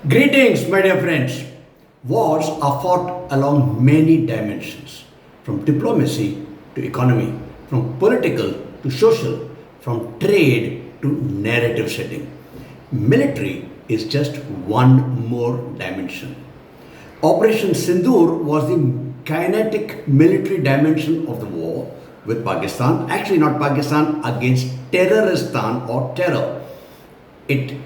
Greetings, my dear friends. Wars are fought along many dimensions, from diplomacy to economy, from political to social, from trade to narrative setting. Military is just one more dimension. Operation Sindoor was the kinetic military dimension of the war with Pakistan, actually, not Pakistan, against terroristan or terror. It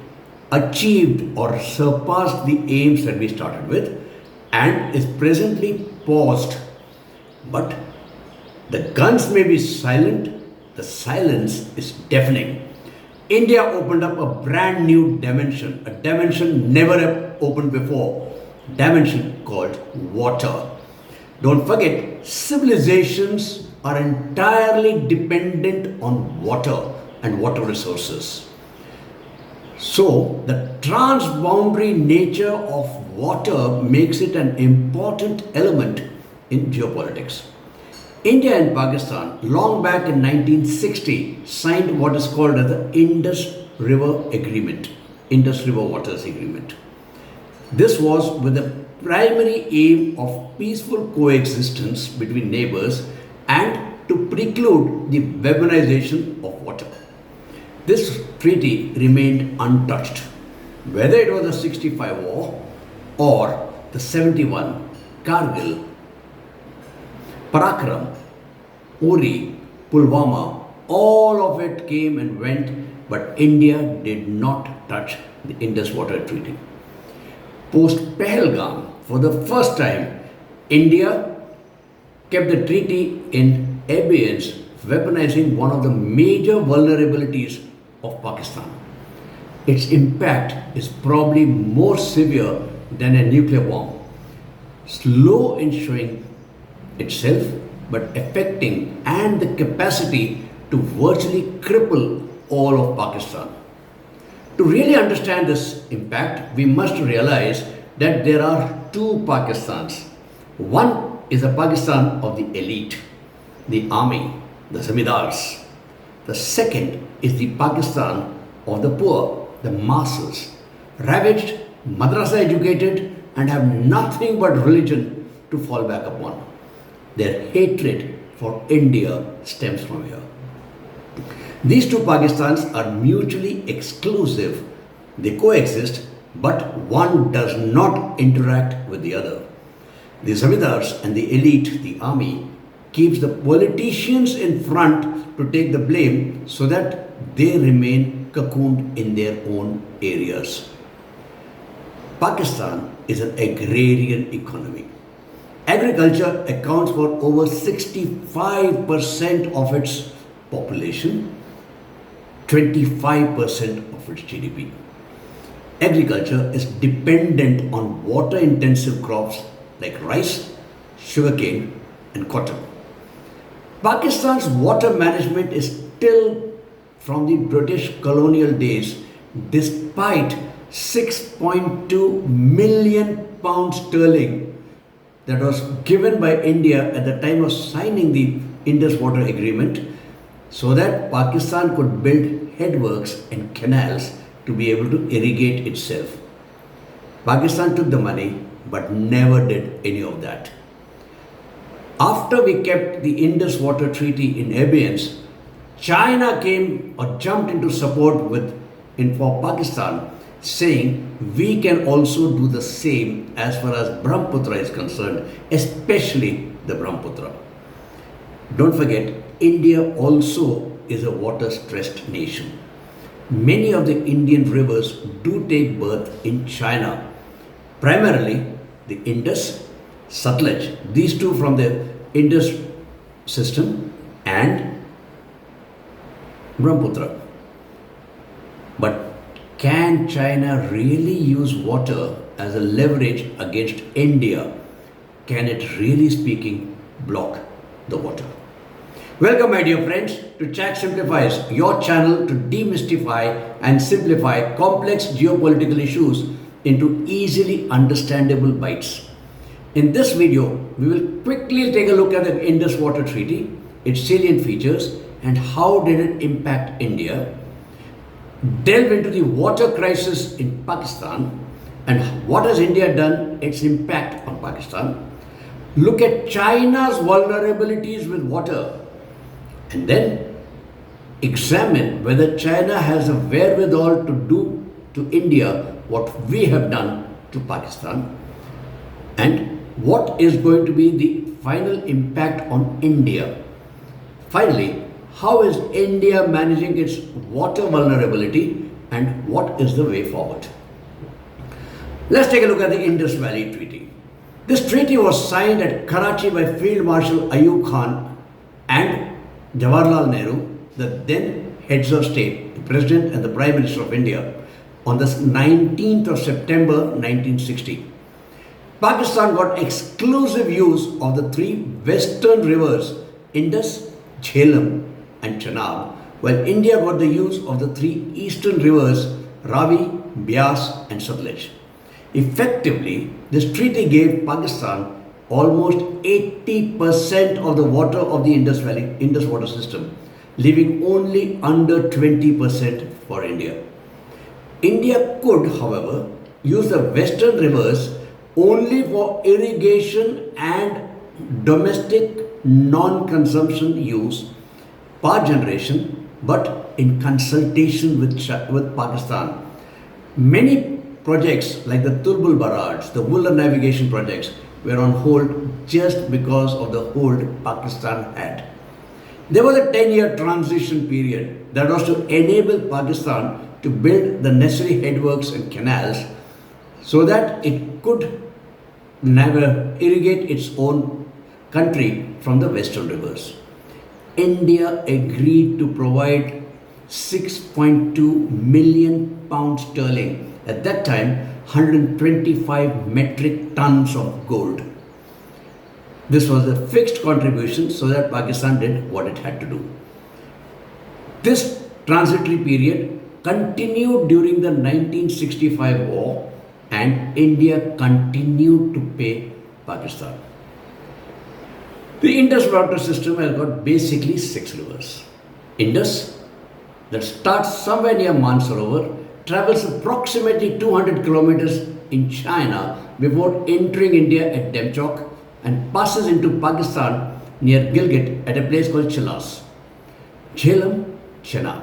achieved or surpassed the aims that we started with and is presently paused. But the guns may be silent, the silence is deafening. India opened up a brand new dimension, a dimension never opened before, dimension called water. Don't forget, civilizations are entirely dependent on water and water resources. So, the transboundary nature of water makes it an important element in geopolitics. India and Pakistan, long back in 1960, signed what is called as the Indus River Agreement, Indus River Waters Agreement. This was with the primary aim of peaceful coexistence between neighbors and to preclude the weaponization of water. This treaty remained untouched. Whether it was the 65 war or the 71 Kargil, Parakram, Uri, Pulwama, all of it came and went, but India did not touch the Indus Water Treaty. Post Pahalgam, for the first time, India kept the treaty in abeyance, weaponizing one of the major vulnerabilities of Pakistan. Its impact is probably more severe than a nuclear bomb, slow in showing itself but affecting and the capacity to virtually cripple all of Pakistan. To really understand this impact, we must realize that there are two Pakistans. One is the Pakistan of the elite, the army, the zamindars. The second is the Pakistan of the poor, the masses, ravaged, madrasa educated, and have nothing but religion to fall back upon. Their hatred for India stems from here. These two Pakistans are mutually exclusive. They coexist, but one does not interact with the other. The zamindars and the elite, the army, keeps the politicians in front to take the blame so that they remain cocooned in their own areas. Pakistan is an agrarian economy. Agriculture accounts for over 65% of its population, 25% of its GDP. Agriculture is dependent on water intensive crops like rice, sugarcane, and cotton. Pakistan's water management is still from the British colonial days, despite 6.2 million pounds sterling that was given by India at the time of signing the Indus Water Agreement so that Pakistan could build headworks and canals to be able to irrigate itself. Pakistan took the money but never did any of that. After we kept the Indus Water Treaty in abeyance, China came or jumped into support for Pakistan, saying we can also do the same as far as Brahmaputra is concerned, especially the Brahmaputra. Don't forget, India also is a water-stressed nation. Many of the Indian rivers do take birth in China, primarily the Indus, Sutlej, these two from the Indus system, and Brahmaputra. But can China really use water as a leverage against India? Can it really speaking block the water? Welcome, my dear friends, to ChaxSimplifies, your channel to demystify and simplify complex geopolitical issues into easily understandable bites. In this video, we will quickly take a look at the Indus Water Treaty, its salient features, and how did it impact India, delve into the water crisis in Pakistan, And what has India done? Its impact on Pakistan. Look at China's vulnerabilities with water and then examine whether China has a wherewithal to do to India what we have done to Pakistan, and what is going to be the final impact on India. Finally, how is India managing its water vulnerability and what is the way forward? Let's take a look at the Indus Valley Treaty. This treaty was signed at Karachi by Field Marshal Ayub Khan and Jawaharlal Nehru, the then heads of state, the President and the Prime Minister of India, on the 19th of September 1960. Pakistan got exclusive use of the three western rivers, Indus, Jhelum and Chenab, while India got the use of the three eastern rivers, Ravi, Beas and Satluj. Effectively, this treaty gave Pakistan almost 80% of the water of the Indus water system, leaving only under 20% for India. India could, however, use the western rivers only for irrigation and domestic non-consumption use, power generation, but in consultation with Pakistan. Many projects like the Turbul Barrage, the Wooler navigation projects were on hold just because of the hold Pakistan had. There was a 10-year transition period that was to enable Pakistan to build the necessary headworks and canals so that it could never irrigate its own country from the western rivers. India agreed to provide 6.2 million pounds sterling, at that time 125 metric tons of gold. This was a fixed contribution so that Pakistan did what it had to do. This transitory period continued during the 1965 war and India continued to pay Pakistan. The Indus water system has got basically 6 rivers. Indus, that starts somewhere near Mansarovar, travels approximately 200 kilometers in China before entering India at Demchok and passes into Pakistan near Gilgit at a place called Chilas. Jhelum, Chenab.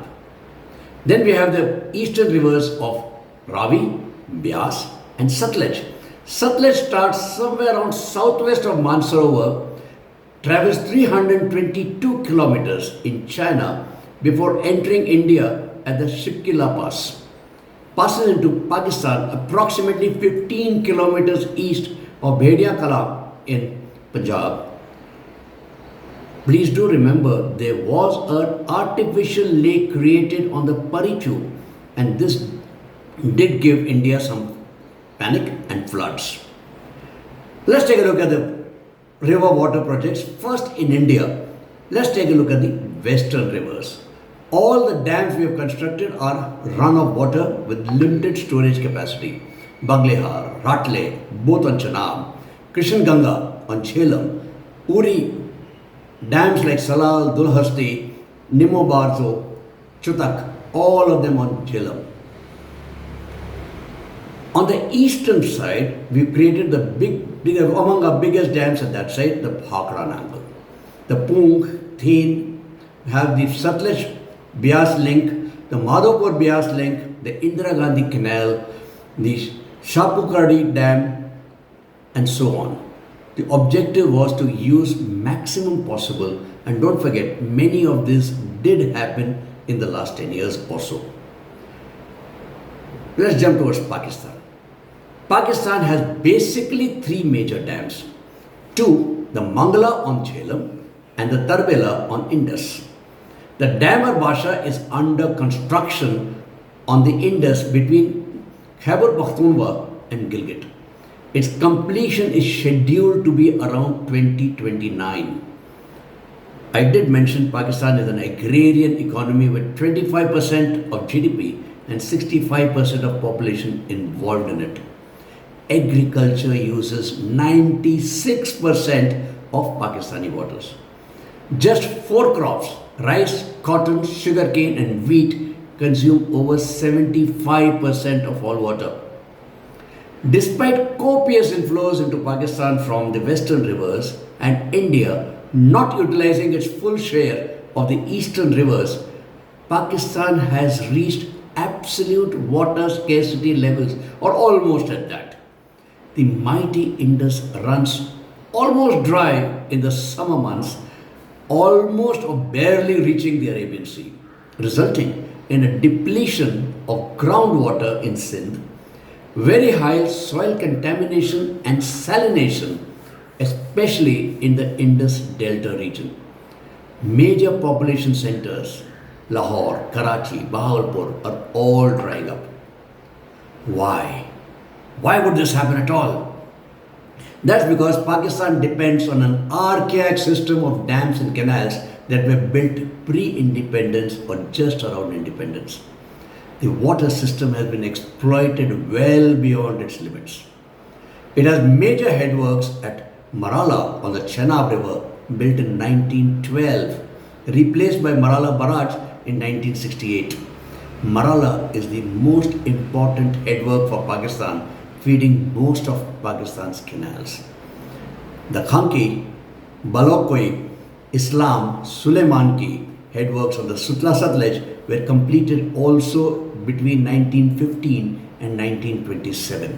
Then we have the eastern rivers of Ravi, Beas and Satluj. Satluj starts somewhere around southwest of Mansarovar, travels 322 kilometers in China before entering India at the Shipkila Pass. Passes into Pakistan approximately 15 kilometers east of Bhedia Kala in Punjab. Please do remember there was an artificial lake created on the Parichu, and this did give India some panic and floods. Let's take a look at the river water projects. First in India, let's take a look at the western rivers. All the dams we have constructed are run of water with limited storage capacity. Baglehar, Ratle, both on Chenab, Krishan Ganga on Jhelum, Uri, dams like Salal, Dulhasti, Nimo Barzo, Chutak, all of them on Jhelum. On the eastern side, we created among our biggest dams at that side, the Bhakra Nangal. The Poong, Theen, have the Satluj Beas link, the Madhopur Beas link, the Indira Gandhi Canal, the Shapukardi Dam, and so on. The objective was to use maximum possible, and don't forget, many of these did happen in the last 10 years or so. Let's jump towards Pakistan. Pakistan has basically 3 major dams. 2, the Mangala on Jhelum and the Tarbela on Indus. The Damar Basha is under construction on the Indus between Khyber Pakhtunkhwa and Gilgit. Its completion is scheduled to be around 2029. I did mention Pakistan is an agrarian economy with 25% of GDP and 65% of population involved in it. Agriculture uses 96% of Pakistani waters. Just 4 crops, rice, cotton, sugarcane and wheat, consume over 75% of all water. Despite copious inflows into Pakistan from the western rivers and India not utilizing its full share of the eastern rivers, Pakistan has reached absolute water scarcity levels, or almost at that. The mighty Indus runs almost dry in the summer months, almost or barely reaching the Arabian Sea, resulting in a depletion of groundwater in Sindh, very high soil contamination and salination, especially in the Indus Delta region. Major population centers, Lahore, Karachi, Bahawalpur, are all drying up. Why? Why would this happen at all? That's because Pakistan depends on an archaic system of dams and canals that were built pre-independence or just around independence. The water system has been exploited well beyond its limits. It has major headworks at Marala on the Chenab River, built in 1912, replaced by Marala Barrage in 1968. Marala is the most important headwork for Pakistan, feeding most of Pakistan's canals. The Khanki, Balokoi, Islam, Suleimanki headworks on the Sutla Satluj were completed also between 1915 and 1927.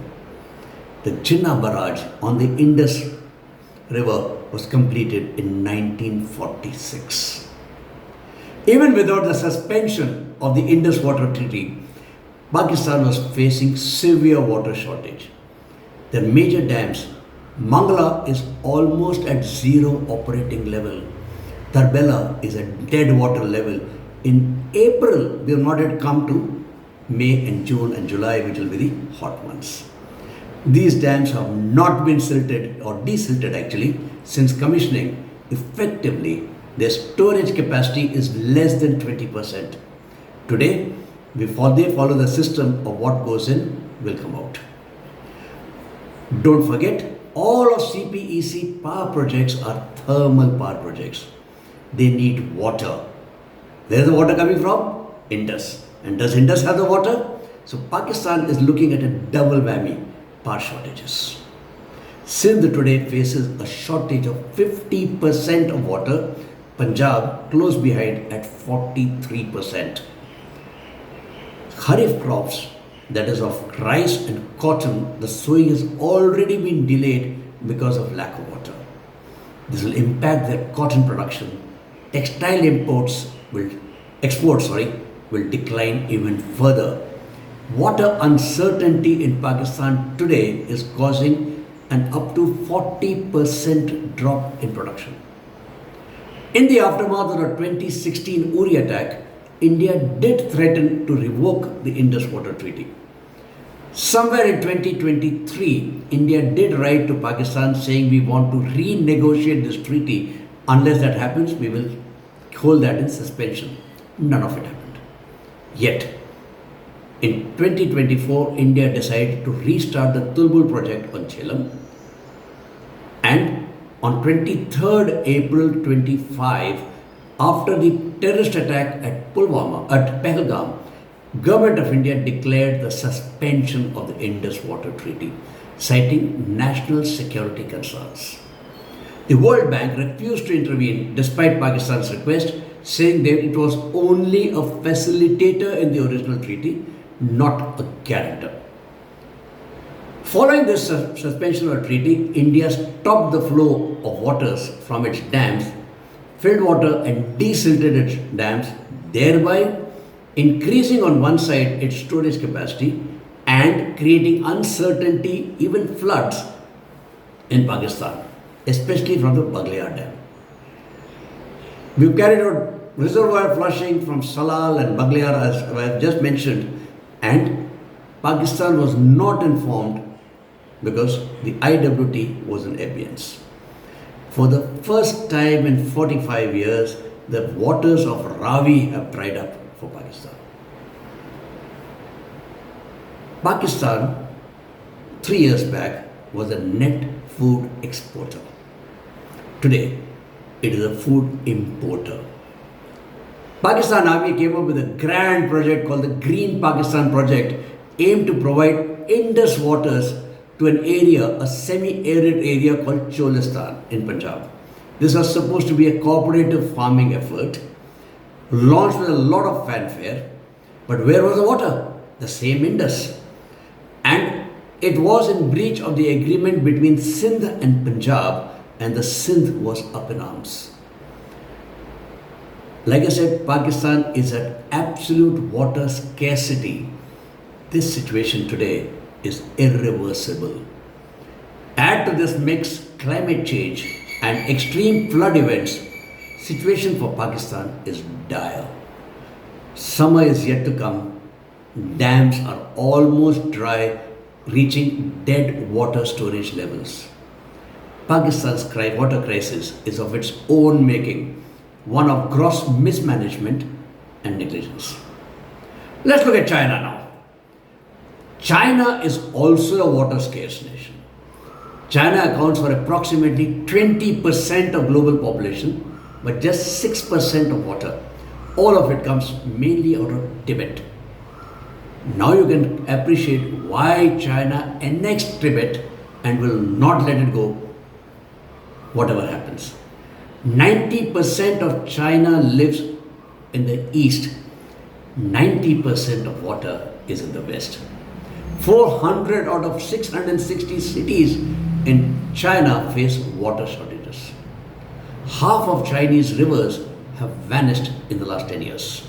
The Jinnah Barrage on the Indus River was completed in 1946. Even without the suspension of the Indus Water Treaty, Pakistan was facing severe water shortage. Their major dams, Mangala is almost at zero operating level. Tarbela is at dead water level. In April, we have not yet come to May and June and July, which will be the hot months. These dams have not been silted or desilted actually since commissioning. Effectively, their storage capacity is less than 20%. Today, they follow the system of what goes in will come out. Don't forget, all of CPEC power projects are thermal power projects. They need water. Where is the water coming from? Indus. And does Indus have the water? So Pakistan is looking at a double whammy, power shortages. Sindh today faces a shortage of 50% of water, Punjab close behind at 43%. Kharif crops, that is of rice and cotton, the sowing has already been delayed because of lack of water. This will impact their cotton production. Textile exports will decline even further. Water uncertainty in Pakistan today is causing an up to 40% drop in production. In the aftermath of the 2016 Uri attack, India did threaten to revoke the Indus Water Treaty. Somewhere in 2023, India did write to Pakistan saying we want to renegotiate this treaty. Unless that happens, we will hold that in suspension. None of it happened. Yet, in 2024, India decided to restart the Tulbul project on Jhelum. And on 23rd April 25, after the terrorist attack at Pahalgam, Government of India declared the suspension of the Indus Water Treaty, citing national security concerns. The World Bank refused to intervene despite Pakistan's request, saying that it was only a facilitator in the original treaty, not a guarantor. Following this suspension of the treaty, India stopped the flow of waters from its dams, filled water and desilted its dams, thereby increasing on one side its storage capacity and creating uncertainty, even floods in Pakistan, especially from the Baglayar Dam. We've carried out reservoir flushing from Salal and Baglayar, as I have just mentioned, and Pakistan was not informed because the IWT was in abeyance. For the first time in 45 years, the waters of Ravi have dried up for Pakistan. Pakistan, 3 years back, was a net food exporter. Today, it is a food importer. Pakistan Army came up with a grand project called the Green Pakistan Project, aimed to provide Indus waters to an area, a semi-arid area called Cholistan in Punjab. This was supposed to be a cooperative farming effort, launched with a lot of fanfare. But where was the water? The same Indus. And it was in breach of the agreement between Sindh and Punjab, and the Sindh was up in arms. Like I said, Pakistan is at absolute water scarcity. This situation today is irreversible. Add to this mix climate change and extreme flood events, situation for Pakistan is dire. Summer is yet to come. Dams are almost dry, reaching dead water storage levels. Pakistan's water crisis is of its own making, one of gross mismanagement and negligence. Let's look at China now. China is also a water scarce nation. China accounts for approximately 20% of global population, but just 6% of water. All of it comes mainly out of Tibet. Now you can appreciate why China annexed Tibet and will not let it go, whatever happens. 90% of China lives in the east. 90% of water is in the west. 400 out of 660 cities in China face water shortages. Half of Chinese rivers have vanished in the last 10 years.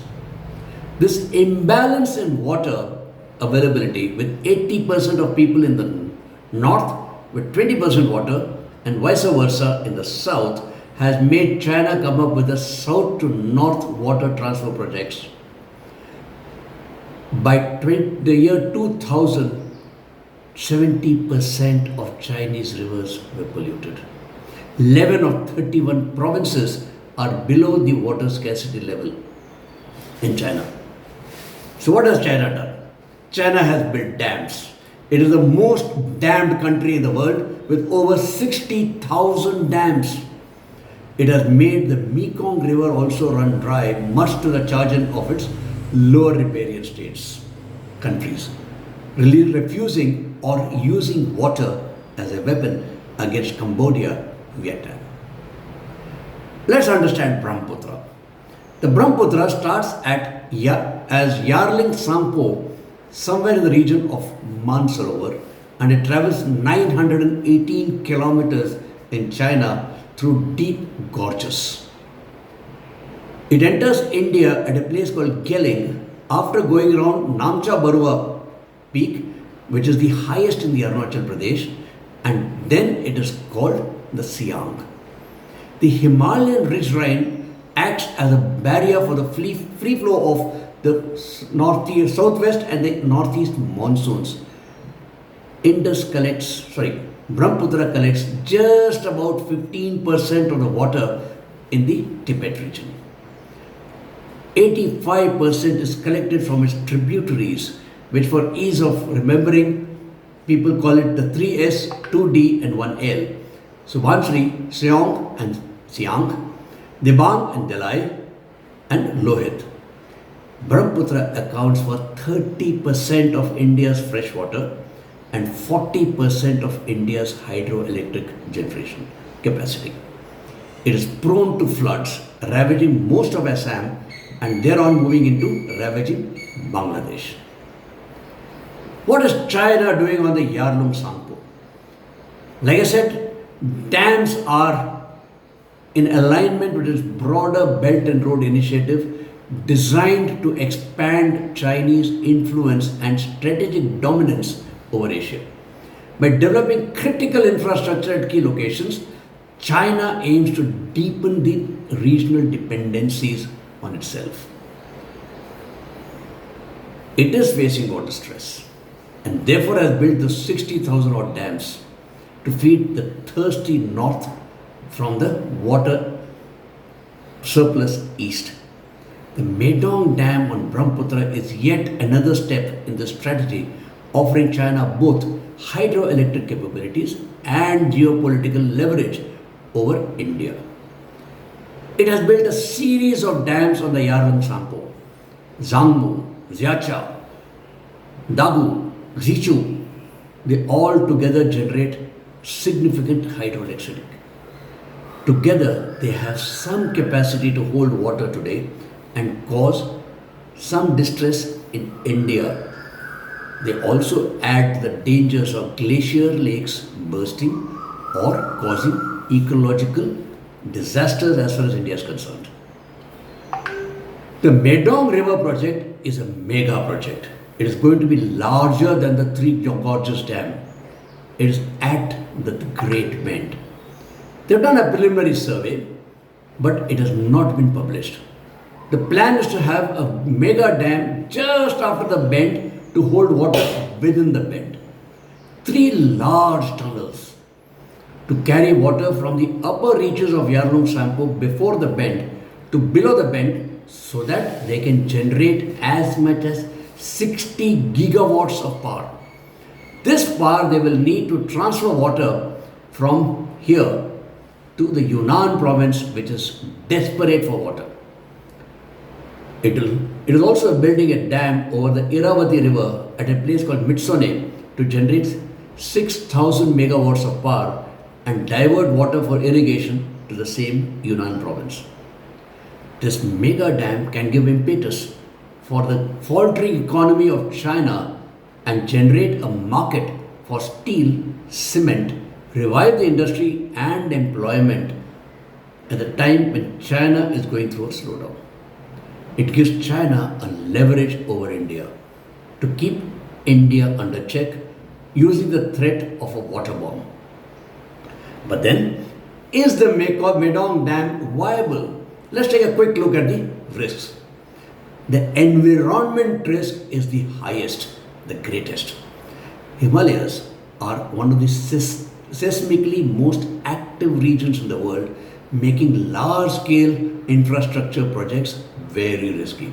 This imbalance in water availability, with 80% of people in the north with 20% water and vice versa in the south, has made China come up with the south to north water transfer projects. By the year 2000, 70% of Chinese rivers were polluted. 11 of 31 provinces are below the water scarcity level in China. So what has China done? China has built dams. It is the most dammed country in the world with over 60,000 dams. It has made the Mekong River also run dry, much to the chagrin of its lower riparian countries, refusing or using water as a weapon against Cambodia, Vietnam. Let's understand Brahmaputra. The Brahmaputra starts as Yarling Sampo, somewhere in the region of Mansarovar, and it travels 918 kilometers in China through deep gorges. It enters India at a place called Geling after going around Namcha Barua peak, which is the highest in the Arunachal Pradesh, and then it is called the Siang. The Himalayan ridge-line acts as a barrier for the free flow of the southwest and the northeast monsoons. Brahmaputra collects just about 15% of the water in the Tibet region. 85% is collected from its tributaries, which for ease of remembering, people call it the 3S, 2D and 1L. Subansri, Seong and Siang, Dibang and Delai and Lohit. Brahmaputra accounts for 30% of India's fresh water and 40% of India's hydroelectric generation capacity. It is prone to floods, ravaging most of Assam and thereon moving into ravaging Bangladesh. What is China doing on the Yarlung Tsangpo? Like I said, dams are in alignment with its broader Belt and Road Initiative designed to expand Chinese influence and strategic dominance over Asia. By developing critical infrastructure at key locations, China aims to deepen the regional dependencies on itself. It is facing water stress and therefore has built the 60,000 odd dams to feed the thirsty north from the water surplus east. The Medog Dam on Brahmaputra is yet another step in the strategy, offering China both hydroelectric capabilities and geopolitical leverage over India. It has built a series of dams on the Yarlung Tsangpo, Zangmu, Xiacha, Dagu, Xichu, They all together generate significant hydroelectric. Together, they have some capacity to hold water today and cause some distress in India. They also add the dangers of glacier lakes bursting or causing ecological disasters as far as India is concerned. The Medog River project is a mega project. It is going to be larger than the Three Gorges Dam. It is at the Great Bend. They've done a preliminary survey, but it has not been published. The plan is to have a mega dam just after the bend to hold water within the bend. Three large tunnels to carry water from the upper reaches of Yarlung Sampo before the bend to below the bend so that they can generate as much as 60 gigawatts of power. This power they will need to transfer water from here to the Yunnan province, which is desperate for water. It is also building a dam over the Irrawaddy river at a place called Mitsone to generate 6,000 megawatts of power and divert water for irrigation to the same Yunnan province. This mega dam can give impetus for the faltering economy of China and generate a market for steel, cement, revive the industry and employment at the time when China is going through a slowdown. It gives China a leverage over India to keep India under check using the threat of a water bomb. But then, is the Medog Dam viable? Let's take a quick look at the risks. The environment risk is the highest, the greatest. Himalayas are one of the seismically most active regions in the world, making large-scale infrastructure projects very risky.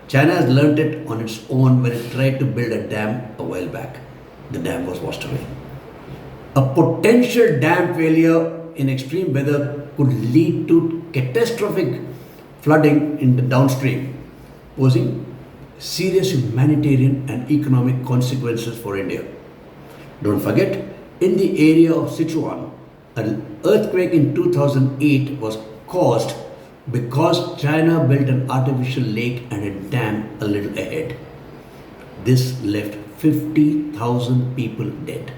China has learnt it on its own when it tried to build a dam a while back. The dam was washed away. A potential dam failure in extreme weather could lead to catastrophic flooding in the downstream, posing serious humanitarian and economic consequences for India. Don't forget, in the area of Sichuan, an earthquake in 2008 was caused because China built an artificial lake and a dam a little ahead. This left 50,000 people dead.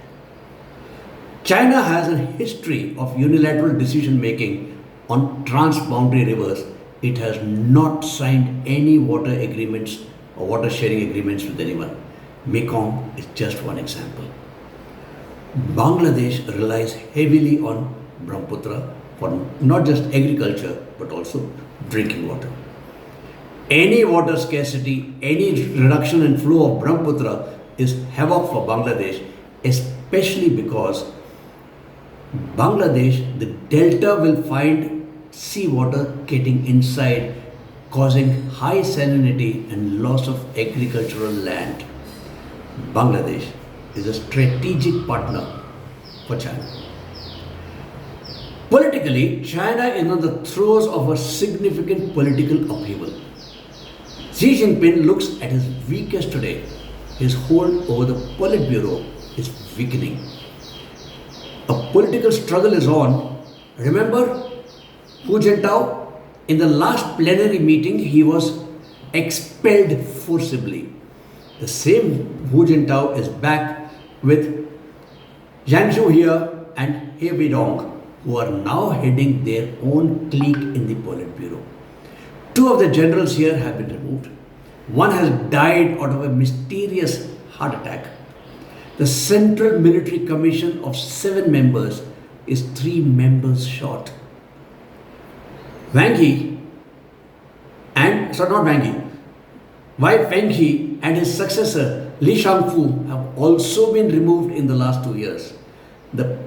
China has a history of unilateral decision making on transboundary rivers. It has not signed any water agreements or water sharing agreements with anyone. Mekong is just one example. Bangladesh relies heavily on Brahmaputra for not just agriculture but also drinking water. Any water scarcity, any reduction in flow of Brahmaputra is havoc for Bangladesh, especially because Bangladesh, the delta will find seawater getting inside, causing high salinity and loss of agricultural land. Bangladesh is a strategic partner for China. Politically, China is on the throes of a significant political upheaval. Xi Jinping looks at his weakest today. His hold over the Politburo is weakening. A political struggle is on. Remember Hu Jintao? In the last plenary meeting, he was expelled forcibly. The same Hu Jintao is back with Zhang Zhou here and He Weidong, who are now heading their own clique in the Politburo. Two of the generals here have been removed. One has died out of a mysterious heart attack. The Central Military Commission of 7 members is 3 members short. Wang He and his successor Li Shangfu have also been removed in the last 2 years. The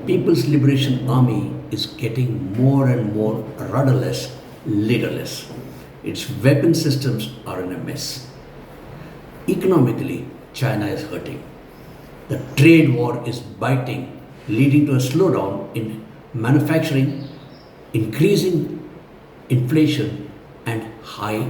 People's Liberation Army is getting more and more rudderless, leaderless. Its weapon systems are in a mess. Economically, China is hurting. The trade war is biting, leading to a slowdown in manufacturing, increasing inflation, and high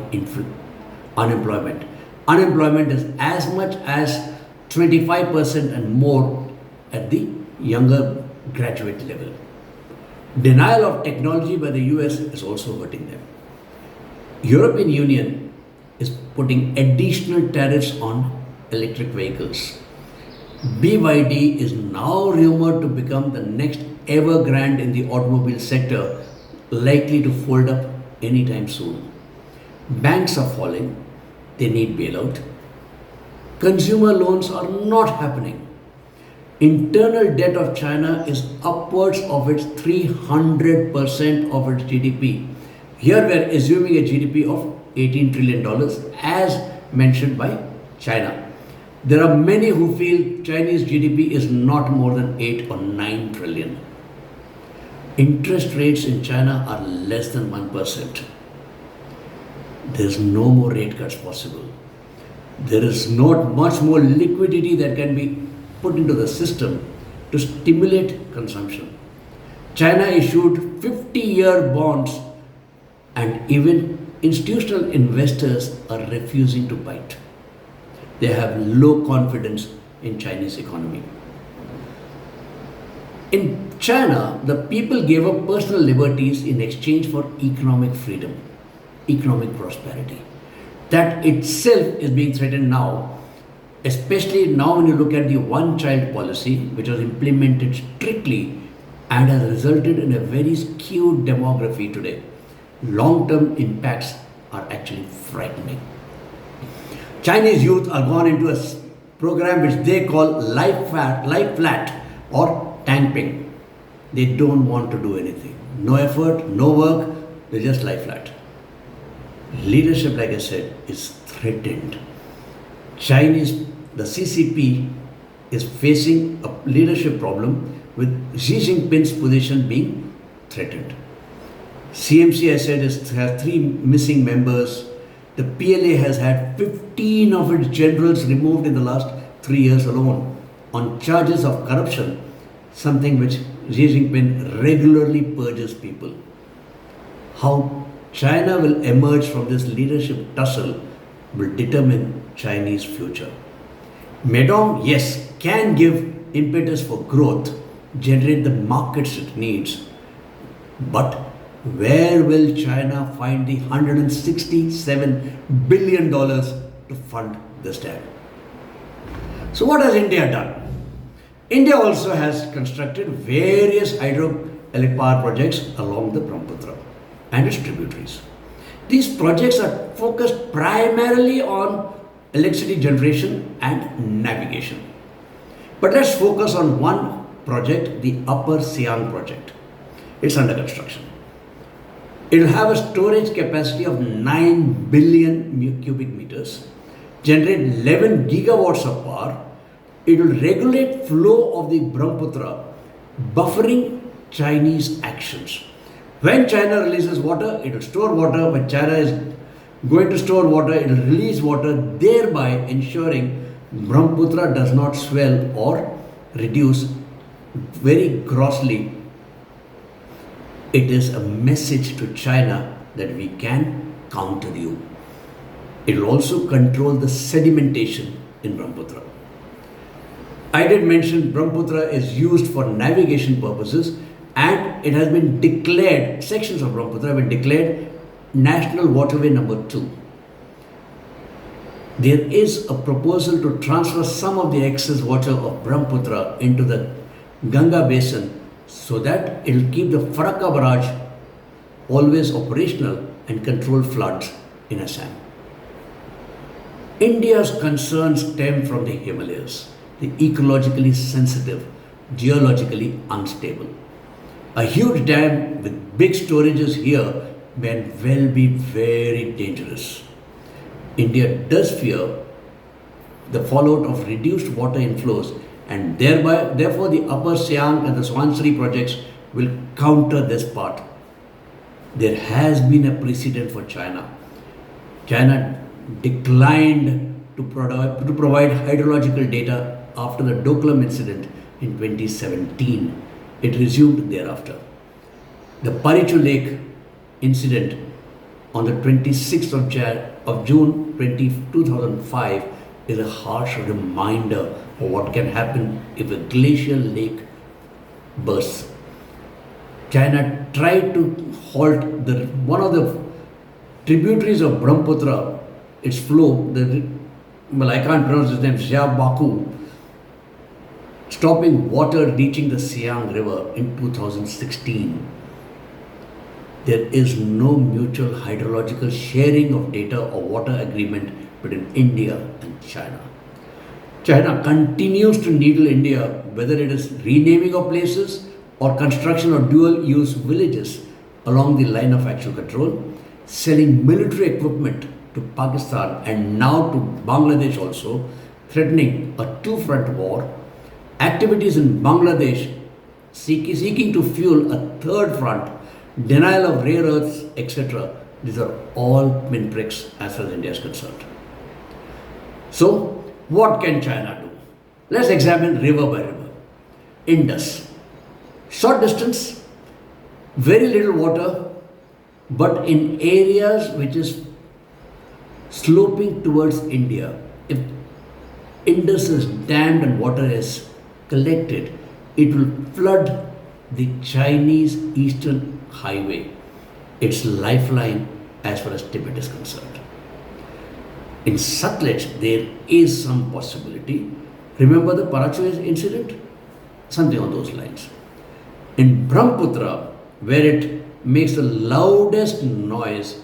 unemployment. Unemployment is as much as 25% and more at the younger graduate level. Denial of technology by the US is also hurting them. European Union is putting additional tariffs on electric vehicles. BYD is now rumored to become the next Evergrande in the automobile sector, likely to fold up anytime soon. Banks are falling, they need bailout. Consumer loans are not happening. Internal debt of China is upwards of its 300% of its GDP. Here we are assuming a GDP of $18 trillion as mentioned by China. There are many who feel Chinese GDP is not more than 8 or 9 trillion. Interest rates in China are less than 1%. There is no more rate cuts possible. There is not much more liquidity that can be put into the system to stimulate consumption. China issued 50-year bonds and even institutional investors are refusing to bite. They have low confidence in Chinese economy. In China, the people gave up personal liberties in exchange for economic freedom, economic prosperity. That itself is being threatened now, especially now when you look at the one-child policy, which was implemented strictly and has resulted in a very skewed demography today. Long-term impacts are actually frightening. Chinese youth are gone into a program which they call life flat or tankping. They don't want to do anything. No effort, no work, they just lie flat. Leadership, like I said, is threatened. The CCP is facing a leadership problem with Xi Jinping's position being threatened. CMC, I said, has 3 missing members. The PLA has had 15 of its generals removed in the last 3 years alone on charges of corruption, something which Xi Jinping regularly purges people. How China will emerge from this leadership tussle will determine Chinese future. Medog, yes, can give impetus for growth, generate the markets it needs, but where will China find the $167 billion to fund this dam? So what has India done? India also has constructed various hydroelectric power projects along the Brahmaputra and its tributaries. These projects are focused primarily on electricity generation and navigation. But let's focus on one project, the Upper Siang project. It's under construction. It will have a storage capacity of 9 billion cubic meters, generate 11 gigawatts of power. It will regulate flow of the Brahmaputra, buffering Chinese actions. When China releases water, it will store water. When China is going to store water, it will release water, thereby ensuring Brahmaputra does not swell or reduce very grossly. It is a message to China that we can counter you. It will also control the sedimentation in Brahmaputra. I did mention Brahmaputra is used for navigation purposes, and it has been declared, sections of Brahmaputra have been declared National Waterway number 2. There is a proposal to transfer some of the excess water of Brahmaputra into the Ganga basin so that it will keep the Farakka barrage always operational and control floods in Assam. India's concerns stem from the Himalayas, the ecologically sensitive, geologically unstable. A huge dam with big storages here may well be very dangerous. India does fear the fallout of reduced water inflows, and therefore the Upper Siang and the Swansri projects will counter this part. There has been a precedent for China. China declined to provide hydrological data after the Doklam incident in 2017. It resumed thereafter. The Parichu Lake incident on the 26th of June 2005 is a harsh reminder of what can happen if a glacial lake bursts. China tried to halt one of the tributaries of Brahmaputra, its flow, I can't pronounce his name, Xiaobaku, stopping water reaching the Siang River in 2016. There is no mutual hydrological sharing of data or water agreement between India and China. China continues to needle India, whether it is renaming of places or construction of dual use villages along the line of actual control, selling military equipment to Pakistan and now to Bangladesh also, threatening a two-front war, activities in Bangladesh seeking to fuel a third front, denial of rare earths, etc. These are all pinpricks as far as India is concerned. So, what can China do? Let's examine river by river. Indus. Short distance, very little water, but in areas which is sloping towards India. If Indus is dammed and water is collected, it will flood the Chinese Eastern Highway, its lifeline as far as Tibet is concerned. In Sutlej, there is some possibility. Remember the Parachoy incident? Something on those lines. In Brahmaputra, where it makes the loudest noise,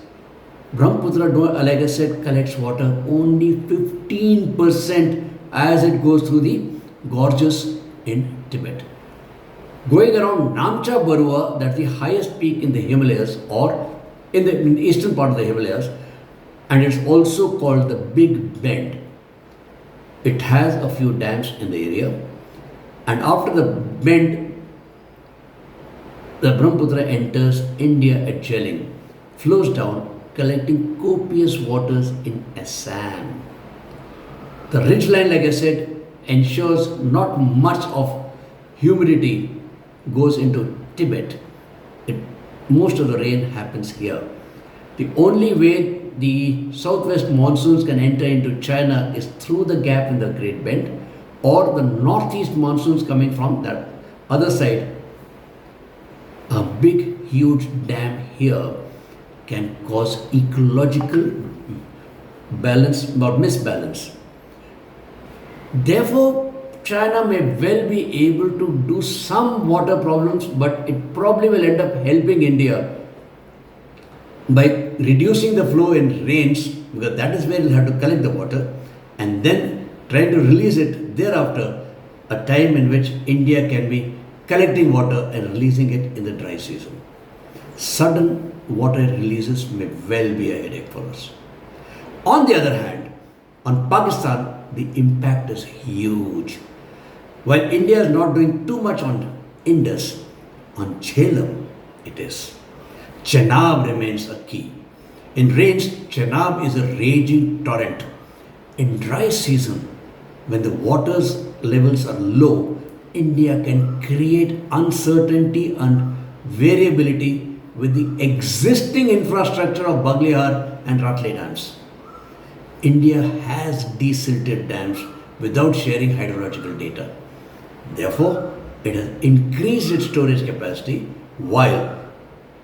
Brahmaputra, like I said, collects water only 15% as it goes through the gorges in Tibet. Going around Namcha Barua, that's the highest peak in the Himalayas or in the eastern part of the Himalayas, and it's also called the Big Bend. It has a few dams in the area, and after the bend, the Brahmaputra enters India at Jelling, flows down, collecting copious waters in Assam. The ridgeline, like I said, ensures not much of humidity goes into Tibet. Most of the rain happens here. The only way the southwest monsoons can enter into China is through the gap in the Great Bend, or the northeast monsoons coming from that other side. A big, huge dam here can cause ecological balance or misbalance. Therefore, China may well be able to do some water problems, but it probably will end up helping India by reducing the flow in rains, because that is where you'll have to collect the water, and then trying to release it thereafter, a time in which India can be collecting water and releasing it in the dry season. Sudden water releases may well be a headache for us. On the other hand, on Pakistan, the impact is huge. While India is not doing too much on Indus, on Jhelum it is. Chenab remains a key. In rains, Chenab is a raging torrent. In dry season, when the water's levels are low, India can create uncertainty and variability with the existing infrastructure of Baglihar and Ratle dams. India has desilted dams without sharing hydrological data. Therefore, it has increased its storage capacity while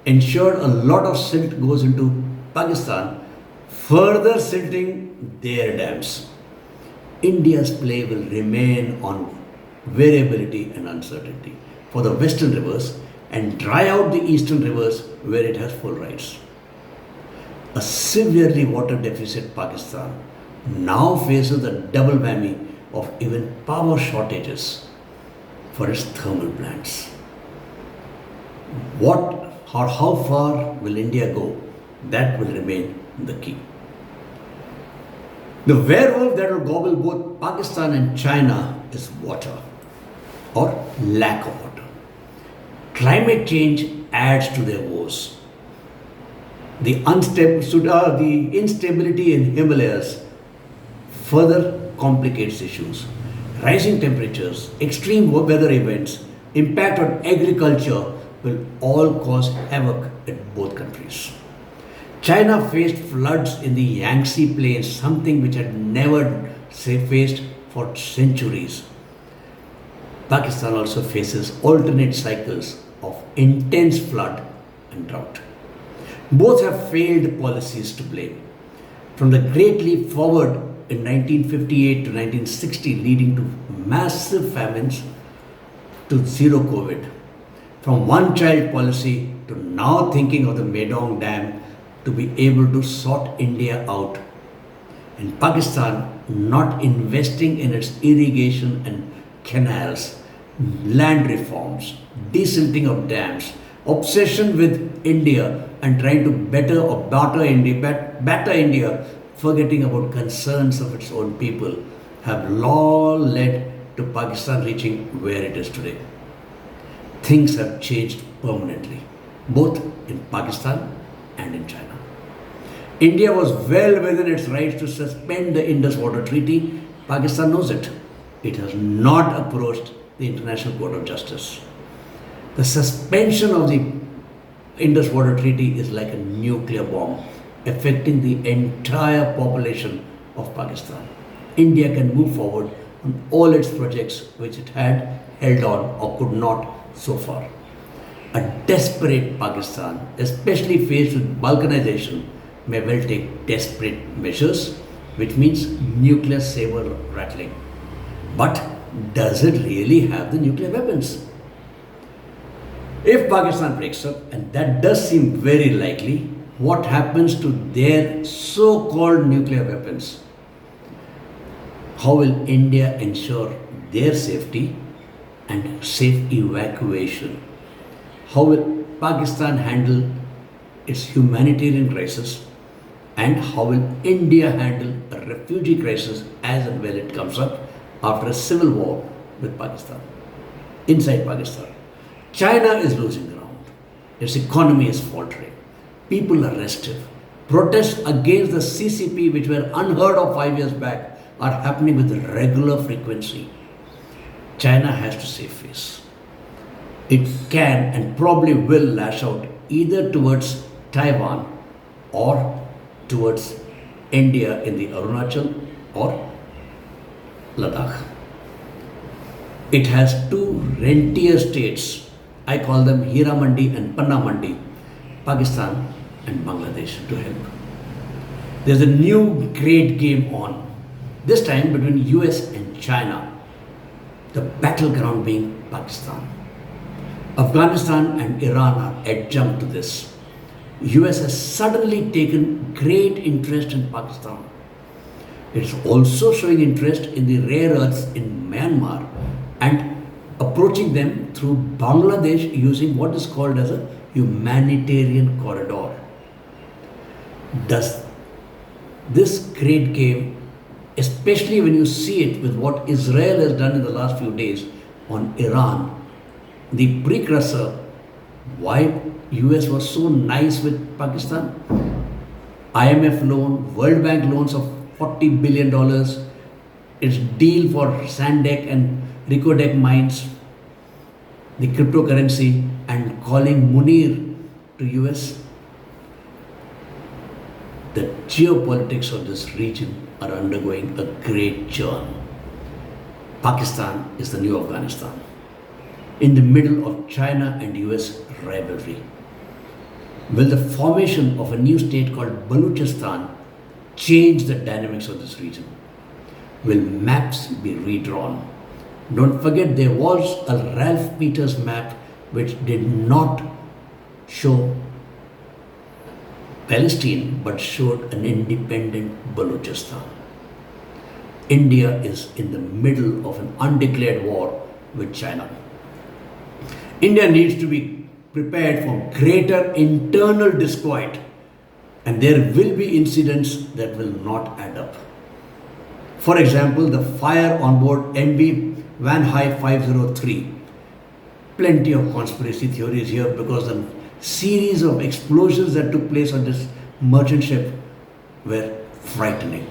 ensured a lot of silt goes into Pakistan, further silting their dams. India's play will remain on variability and uncertainty for the western rivers and dry out the eastern rivers where it has full rights. A severely water deficit Pakistan now faces the double whammy of even power shortages for its thermal plants. What or how far will India go? That will remain the key. The werewolf that will gobble both Pakistan and China is water or lack of water. Climate change adds to their woes. The instability in Himalayas further complicates issues. Rising temperatures, extreme weather events, impact on agriculture will all cause havoc in both countries. China faced floods in the Yangtze Plains, something which had never faced for centuries. Pakistan also faces alternate cycles of intense flood and drought. Both have failed policies to blame. From the Great Leap Forward in 1958 to 1960, leading to massive famines, to zero COVID. From one child policy to now thinking of the Medog Dam to be able to sort India out. And Pakistan not investing in its irrigation and canals, land reforms, desilting of dams, obsession with India and trying to better India, forgetting about concerns of its own people, have all led to Pakistan reaching where it is today. Things have changed permanently, both in Pakistan and in China. India was well within its rights to suspend the Indus Water Treaty. Pakistan knows it. It has not approached the International Court of Justice. The suspension of the Indus Water Treaty is like a nuclear bomb, affecting the entire population of Pakistan. India can move forward on all its projects which it had held on or could not so far. A desperate Pakistan, especially faced with balkanization, may well take desperate measures, which means nuclear saber rattling. But does it really have the nuclear weapons? If Pakistan breaks up, and that does seem very likely, what happens to their so-called nuclear weapons? How will India ensure their safety and safe evacuation? How will Pakistan handle its humanitarian crisis? And how will India handle a refugee crisis as and when it comes up after a civil war with Pakistan, inside Pakistan? China is losing ground. Its economy is faltering. People are restive. Protests against the CCP, which were unheard of 5 years back, are happening with regular frequency. China has to save face. It can and probably will lash out either towards Taiwan or towards India in the Arunachal or Ladakh. It has two rentier states. I call them Hira Mandi and Panna Mandi, Pakistan and Bangladesh, to help. There's a new great game on, this time between US and China, the battleground being Pakistan. Afghanistan and Iran are adjunct to this. US has suddenly taken great interest in Pakistan. It's also showing interest in the rare earths in Myanmar and approaching them through Bangladesh using what is called as a humanitarian corridor. Does this great game, especially when you see it with what Israel has done in the last few days on Iran, the precursor, why US was so nice with Pakistan? IMF loan, World Bank loans of $40 billion, its deal for Sandek and Ricodec mines, the cryptocurrency, and calling Munir to US. The geopolitics of this region are undergoing a great churn. Pakistan is the new Afghanistan, in the middle of China and US rivalry. Will the formation of a new state called Baluchistan change the dynamics of this region? Will maps be redrawn? Don't forget, there was a Ralph Peters map which did not show Palestine but showed an independent Baluchistan. India is in the middle of an undeclared war with China. India needs to be prepared for greater internal disquiet, and there will be incidents that will not add up. For example, the fire on board MV Van High 503. Plenty of conspiracy theories here because the series of explosions that took place on this merchant ship were frightening.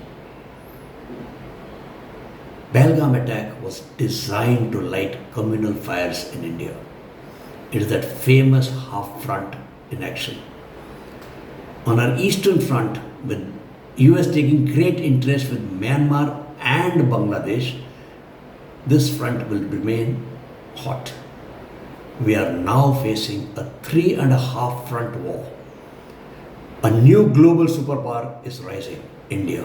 Pahalgam attack was designed to light communal fires in India. It is that famous half front in action. On our eastern front, with US taking great interest with Myanmar and Bangladesh, this front will remain hot. We are now facing a 3.5 front war. A new global superpower is rising, India.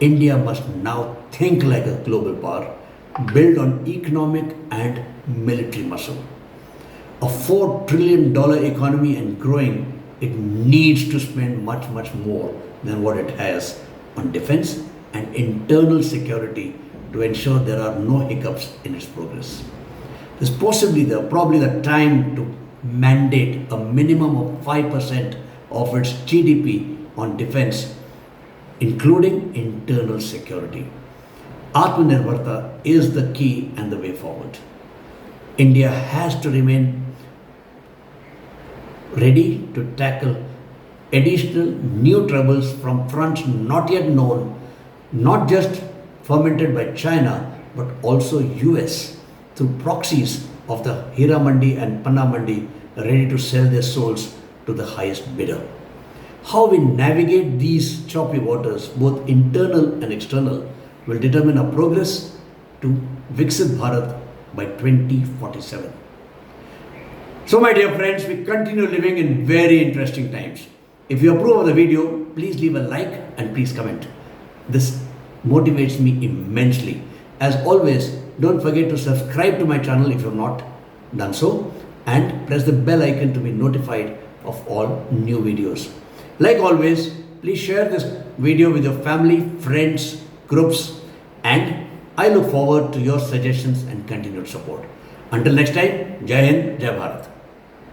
India must now think like a global power, build on economic and military muscle. A $4 trillion economy and growing, it needs to spend much more than what it has on defense and internal security to ensure there are no hiccups in its progress. This is probably the time to mandate a minimum of 5% of its GDP on defense, including internal security. Atmanirbharta is the key and the way forward. India has to remain ready to tackle additional new troubles from fronts not yet known, not just fomented by China, but also US through proxies of the Hira Mandi and Panna Mandi ready to sell their souls to the highest bidder. How we navigate these choppy waters, both internal and external, will determine our progress to Viksit Bharat by 2047. So my dear friends, we continue living in very interesting times. If you approve of the video, please leave a like and please comment. This motivates me immensely. As always, don't forget to subscribe to my channel if you have not done so, and press the bell icon to be notified of all new videos. Like always, please share this video with your family, friends, groups, and I look forward to your suggestions and continued support. Until next time, Jai Hind, Jai Bharat.